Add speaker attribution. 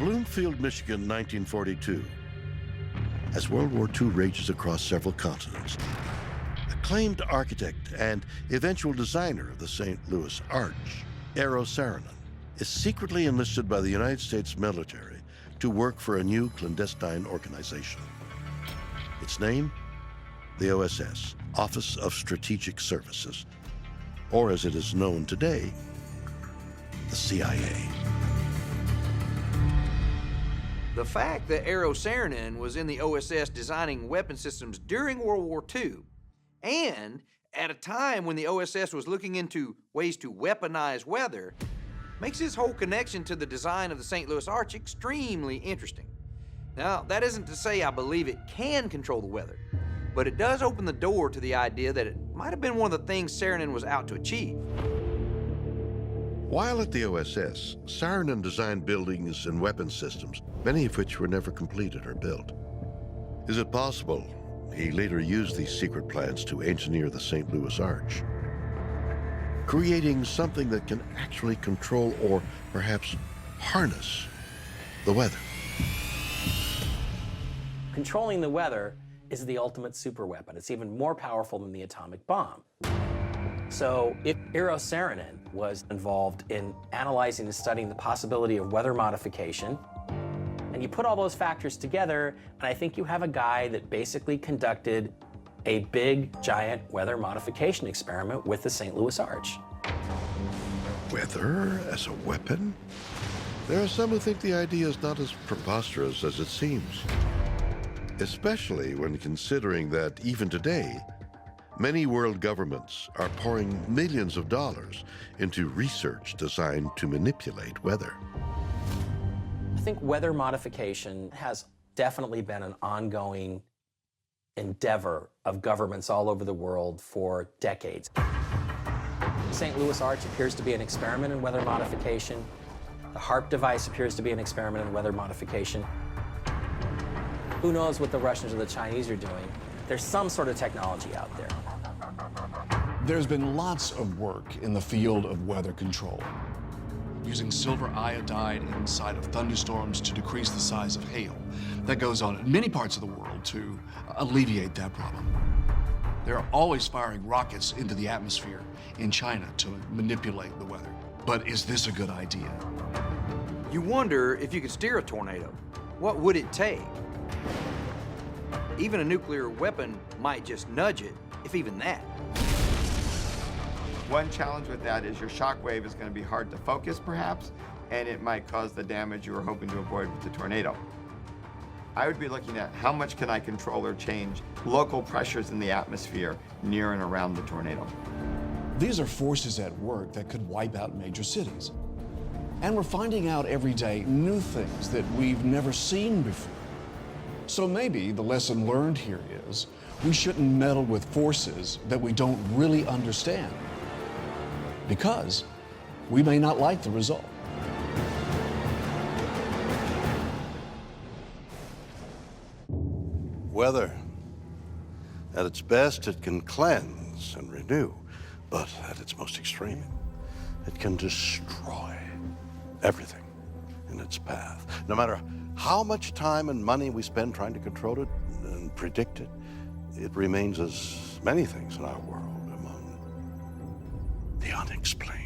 Speaker 1: Bloomfield, Michigan, 1942. As World War II rages across several continents, acclaimed architect and eventual designer of the St. Louis Arch, Eero Saarinen, is secretly enlisted by the United States military to work for a new clandestine organization. Its name? The OSS, Office of Strategic Services, or as it is known today, the CIA.
Speaker 2: The fact that Eero Saarinen was in the OSS designing weapon systems during World War II, and at a time when the OSS was looking into ways to weaponize weather, makes his whole connection to the design of the St. Louis Arch extremely interesting. Now, that isn't to say I believe it can control the weather, but it does open the door to the idea that it might have been one of the things Saarinen was out to achieve.
Speaker 1: While at the OSS, Saarinen designed buildings and weapon systems, many of which were never completed or built. Is it possible he later used these secret plans to engineer the St. Louis Arch, creating something that can actually control or perhaps harness the weather?
Speaker 3: Controlling the weather is the ultimate superweapon. It's even more powerful than the atomic bomb. So if Eero Saarinen was involved in analyzing and studying the possibility of weather modification, and you put all those factors together, and I think you have a guy that basically conducted a big, giant weather modification experiment with the St. Louis Arch.
Speaker 1: Weather as a weapon? There are some who think the idea is not as preposterous as it seems, especially when considering that even today, many world governments are pouring millions of dollars into research designed to manipulate weather.
Speaker 3: I think weather modification has definitely been an ongoing endeavor of governments all over the world for decades. St. Louis Arch appears to be an experiment in weather modification. The HARP device appears to be an experiment in weather modification. Who knows what the Russians or the Chinese are doing? There's some sort of technology out there.
Speaker 4: There's been lots of work in the field of weather control, using silver iodide inside of thunderstorms to decrease the size of hail. That goes on in many parts of the world to alleviate that problem. They're always firing rockets into the atmosphere in China to manipulate the weather. But is this a good idea?
Speaker 2: You wonder if you could steer a tornado. What would it take? Even a nuclear weapon might just nudge it, if even that.
Speaker 5: One challenge with that is your shock wave is going to be hard to focus, perhaps, and it might cause the damage you were hoping to avoid with the tornado. I would be looking at how much can I control or change local pressures in the atmosphere near and around the tornado.
Speaker 4: These are forces at work that could wipe out major cities. And we're finding out every day new things that we've never seen before. So maybe the lesson learned here is we shouldn't meddle with forces that we don't really understand, because we may not like the result.
Speaker 1: Weather. At its best, it can cleanse and renew, but at its most extreme, it can destroy everything in its path. No matter how much time and money we spend trying to control it and predict it, it remains as many things in our world among the unexplained.